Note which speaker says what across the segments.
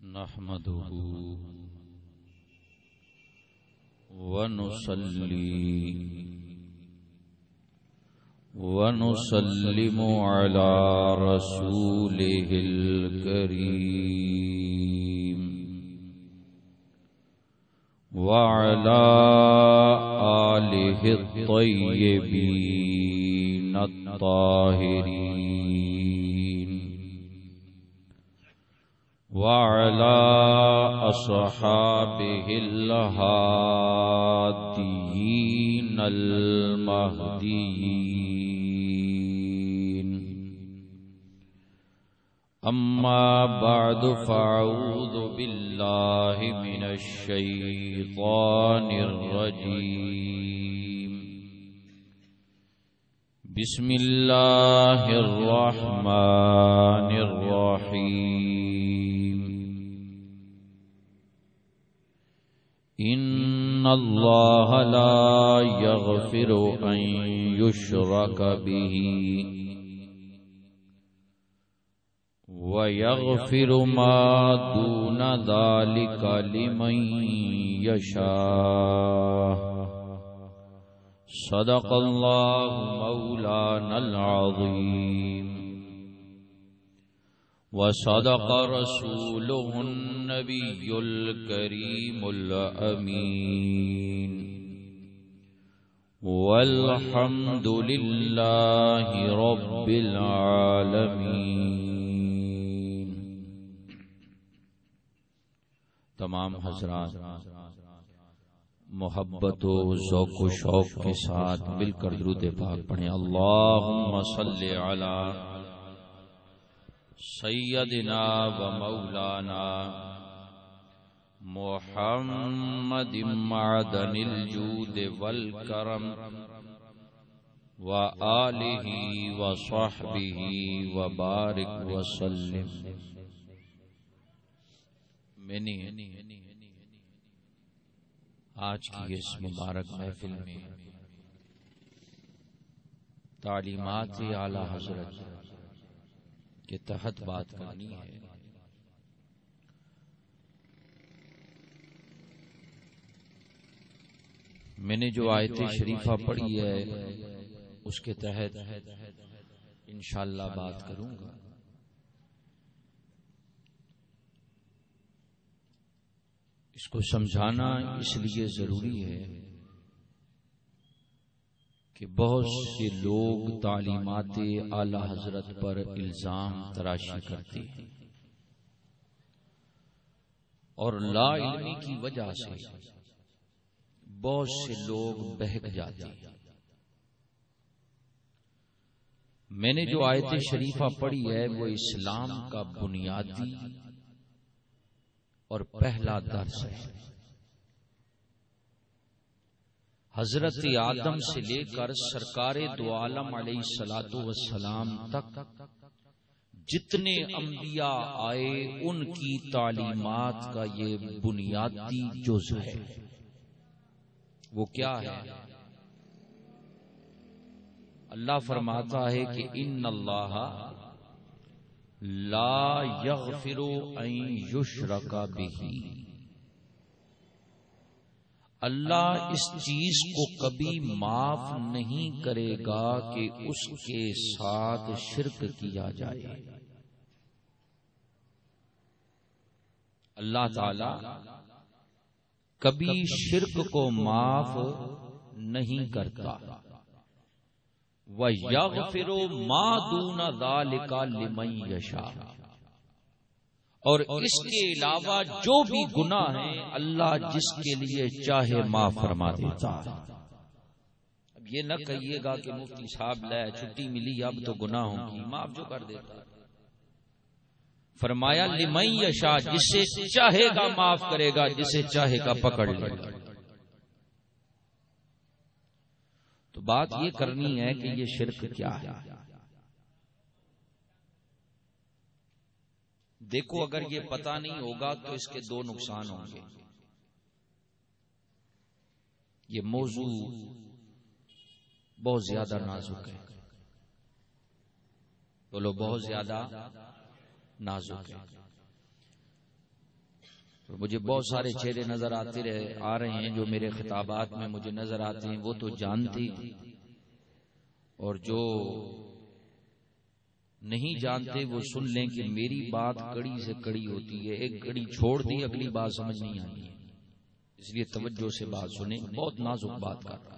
Speaker 1: نحمده ونصلي ونسلم على رسوله الكريم وعلى آله الطيبين الطاهرين وعلى أصحابه الهاديين المهديين أما بعد فأعوذ بالله من الشيطان الرجيم بسم الله الرحمن الرحيم إن الله لا يغفر أن يشرك به ويغفر ما دون ذلك لمن يشاء صدق الله مولانا العظيم وصدق رسوله النبي الكريم الأمين والحمد لله رب العالمين. تمام حضرات محبت و ذوق و شوق کے ساتھ مل کر درود پاک پڑھیں. اللہم صلی علی سیدنا و مولانا محمد معدن الجود والکرم و آلہ و صحبہ و بارک وسلم. میں نے آج کی اس مبارک محفل میں تعلیمات اعلی حضرت کے تحت بات کرنی ہے. میں نے جو آیت شریفہ پڑھی ہے اس کے تحت انشاءاللہ بات کروں گا. اس کو سمجھانا اس لیے ضروری ہے کہ بہت سے لوگ تعلیمات اعلی حضرت پر الزام تراشی کرتے ہیں اور لا علمی کی وجہ سے بہت سے لوگ بہک جاتے ہیں. میں نے جو آیت شریفہ پڑھی ہے وہ اسلام کا بنیادی اور پہلا درس ہے. حضرت آدم سے لے کر سرکار دو عالم علیہ الصلوۃ والسلام تک جتنے انبیاء آئے ان کی تعلیمات کا یہ بنیادی جز ہے. وہ کیا ہے؟ اللہ فرماتا ہے کہ ان اللہ لا یغفر ان یشرک بہ. اللہ اس چیز کو کبھی معاف نہیں کرے گا کہ اس کے ساتھ شرک کیا جائے. اللہ تعالی کبھی شرک کو معاف نہیں کرتا. وَيَغْفِرُ مَا دُونَ ذَلِكَ لِمَن يَشَاءُ. اور اس کے علاوہ جو بھی گناہ ہیں اللہ جس کے لیے چاہے معاف فرما دیتا. اب یہ نہ کہیے گا کہ مفتی صاحب لے چھٹی ملی اب تو گناہوں کی معاف جو کر دیتا. فرمایا لمن یشاء، جسے چاہے گا معاف کرے گا، جسے چاہے گا پکڑ لے گا. تو بات یہ کرنی ہے کہ یہ شرک کیا ہے. دیکھو اگر یہ پتہ نہیں ہوگا تو اس کے دو نقصان ہوں گے. یہ موضوع بہت زیادہ نازک ہے. بولو بہت زیادہ نازک ہے. مجھے بہت سارے چہرے نظر آ رہے ہیں جو میرے خطابات میں مجھے نظر آتے ہیں، وہ تو جانتے ہیں، اور جو نہیں جانتے وہ سن لیں کہ میری بات کڑی سے کڑی ہوتی ہے، ایک کڑی چھوڑ دی اگلی بات سمجھ نہیں آتی ہے، اس لیے توجہ سے بات سنیں، بہت نازک بات کر رہا۔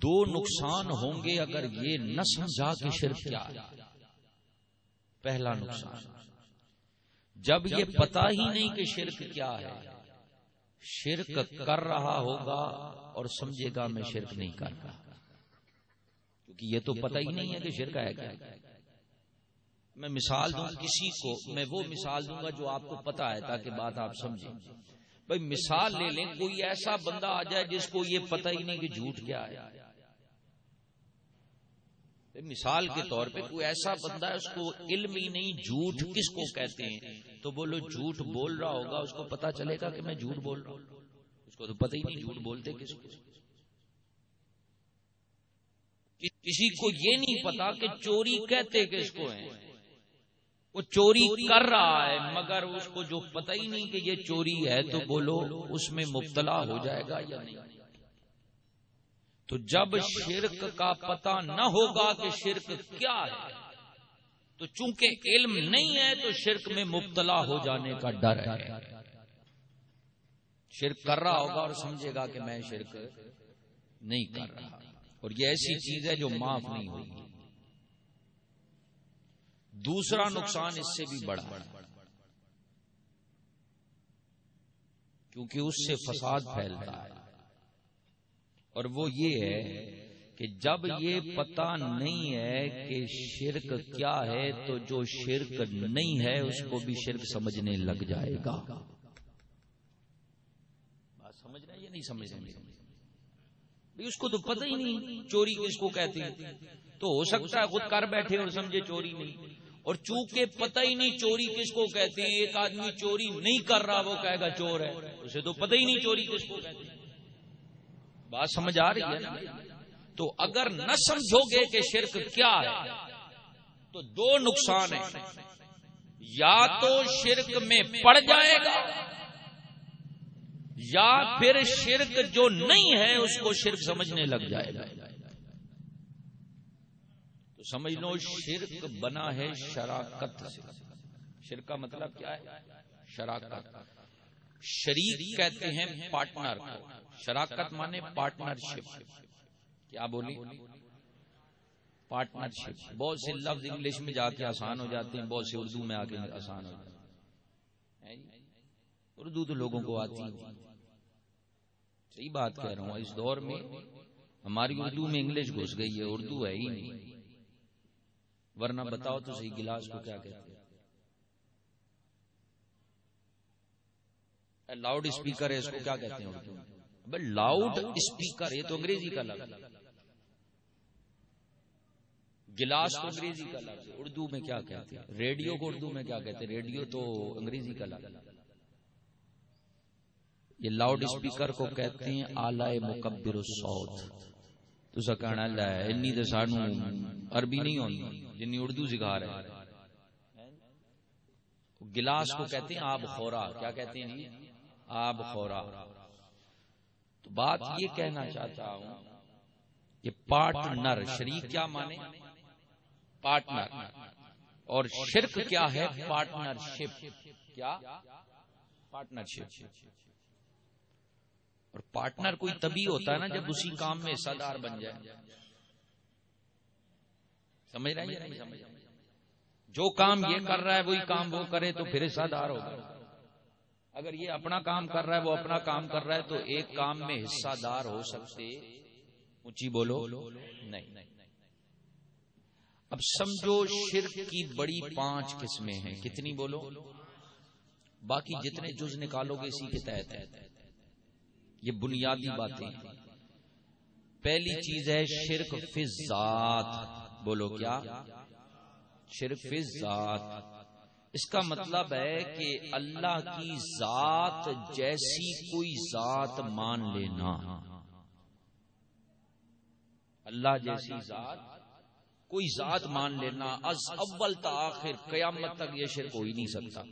Speaker 1: دو نقصان ہوں گے اگر یہ نہ سمجھا کہ شرک کیا ہے۔ پہلا نقصان، جب یہ پتا ہی نہیں کہ شرک کیا ہے، شرک کر رہا ہوگا اور سمجھے گا میں شرک نہیں کر رہا، کیونکہ یہ تو پتہ ہی نہیں ہے کہ شرک ہے کیا۔ میں مثال دوں کسی کو، میں وہ مثال دوں گا جو آپ کو پتا ہے تاکہ بات آپ سمجھیں۔ بھائی مثال لے لیں، کوئی ایسا بندہ آ جائے جس کو یہ پتہ ہی نہیں کہ جھوٹ کیا ہے۔ مثال کے طور پہ کوئی ایسا بندہ ہے اس کو علم ہی نہیں جھوٹ کس کو کہتے ہیں، تو بولو جھوٹ بول رہا ہوگا، اس کو پتا چلے گا کہ میں جھوٹ بول رہا ہوں، اس کو تو پتہ ہی نہیں جھوٹ بولتے کس کو۔ کسی کو یہ نہیں پتا کہ چوری کہتے کس کو ہیں، وہ چوری کر رہا ہے مگر اس کو جو پتہ ہی نہیں کہ یہ چوری ہے، تو بولو اس میں مبتلا ہو جائے گا یا نہیں۔ تو جب شرک کا پتہ نہ ہوگا کہ شرک کیا ہے، تو چونکہ علم نہیں ہے تو شرک میں مبتلا ہو جانے کا ڈر ہے۔ شرک کر رہا ہوگا اور سمجھے گا کہ میں شرک نہیں کر رہا، اور یہ ایسی چیز ہے جو معاف نہیں ہوگی۔ دوسرا نقصان اس سے بھی بڑا، کیونکہ اس سے فساد پھیلتا ہے، اور وہ یہ ہے کہ جب یہ پتہ نہیں ہے کہ شرک کیا ہے تو جو شرک نہیں ہے اس کو بھی شرک سمجھنے لگ جائے گا۔ بات سمجھ رہے ہیں یا نہیں سمجھ رہے؟ اس کو تو پتہ ہی نہیں چوری کس کو کہتے ہیں، تو ہو سکتا ہے خود کر بیٹھے اور سمجھے چوری نہیں، اور چونکہ پتہ ہی نہیں چوری کس کو کہتے ہیں، ایک آدمی چوری نہیں کر رہا وہ کہے گا چور ہے، اسے تو پتہ ہی نہیں چوری کس کو کہتے ہیں۔ بات سمجھ آ رہی ہے نا؟ تو اگر نہ سمجھو گے کہ شرک کیا ہے تو دو نقصان ہیں، یا تو شرک میں پڑ جائے گا، یا پھر شرک جو نہیں ہے اس کو شرک سمجھنے لگ جائے گا۔ تو سمجھ لو شرک بنا ہے شراکت سے۔ شرک کا مطلب کیا ہے؟ شراکت۔ شریک کہتے ہیں پارٹنر کو، شراکت مانے پارٹنرشپ۔ کیا بولی؟ پارٹنرشپ۔ بہت سے لفظ انگلش میں جا کے آسان ہو جاتے ہیں، بہت سے اردو میں آ کے آسان ہو جاتے ہیں۔ اردو تو لوگوں کو آتی ہے، صحیح بات کہہ رہا ہوں۔ اس دور میں ہماری اردو میں انگلش گھس گئی ہے، اردو ہے ہی نہیں۔ ورنہ بتاؤ تو صحیح، گلاس کو کیا کہتے ہیں؟ لاؤڈ اسپیکر ہے، اس کو کیا کہتے ہیں اردو میں؟ لاؤڈ اسپیکر، یہ تو انگریزی کا لفظ ہے۔ گلاس تو انگریزی کا لفظ ہے، اردو میں کیا کہتے ہیں؟ ریڈیو کو اردو میں کیا کہتے ہیں؟ ریڈیو تو انگریزی کا لفظ ہے۔ یہ لاؤڈ اسپیکر کو کہتے ہیں آلہ مکبر الصوت۔ تو سکھانا اللہ ہے انی تو سانو عربی نہیں ہوتی جنی اردو سکھا رہے ہیں۔ گلاس کو کہتے ہیں آب خورا۔ کیا کہتے ہیں؟ آب خورا۔ تو بات یہ کہنا چاہتا ہوں کہ پارٹنر، شریک کیا مانے؟ پارٹنر، اور شرک کیا ہے؟ پارٹنرشپ۔ کیا؟ پارٹنرشپ۔ اور پارٹنر کوئی تبھی ہوتا ہے نا جب اسی کام میں حصہ دار بن جائے۔ سمجھ رہے ہیں یا نہیں سمجھ رہے؟ جو کام یہ کر رہا ہے وہی کام وہ کرے تو پھر حصہ دار ہوگا۔ اگر یہ اپنا کام کر رہا ہے وہ اپنا کام کر رہا ہے تو ایک کام میں حصہ دار ہو سکتے؟ اونچی بولو نہیں۔ اب سمجھو شرک کی بڑی 5 قسمیں ہیں۔ کتنی بولو؟ باقی جتنے جز نکالو گے اسی کے تحت ہے، یہ بنیادی باتیں ہیں۔ پہلی چیز ہے شرک فی الذات۔ بولو کیا؟ شرک فی الذات۔ اس کا مطلب ہے کہ اللہ کی ذات جیسی کوئی ذات مان لینا۔ اللہ جیسی ذات کوئی ذات مان لینا از اول تا آخر قیامت تک یہ شرک ہو ہی نہیں سکتا.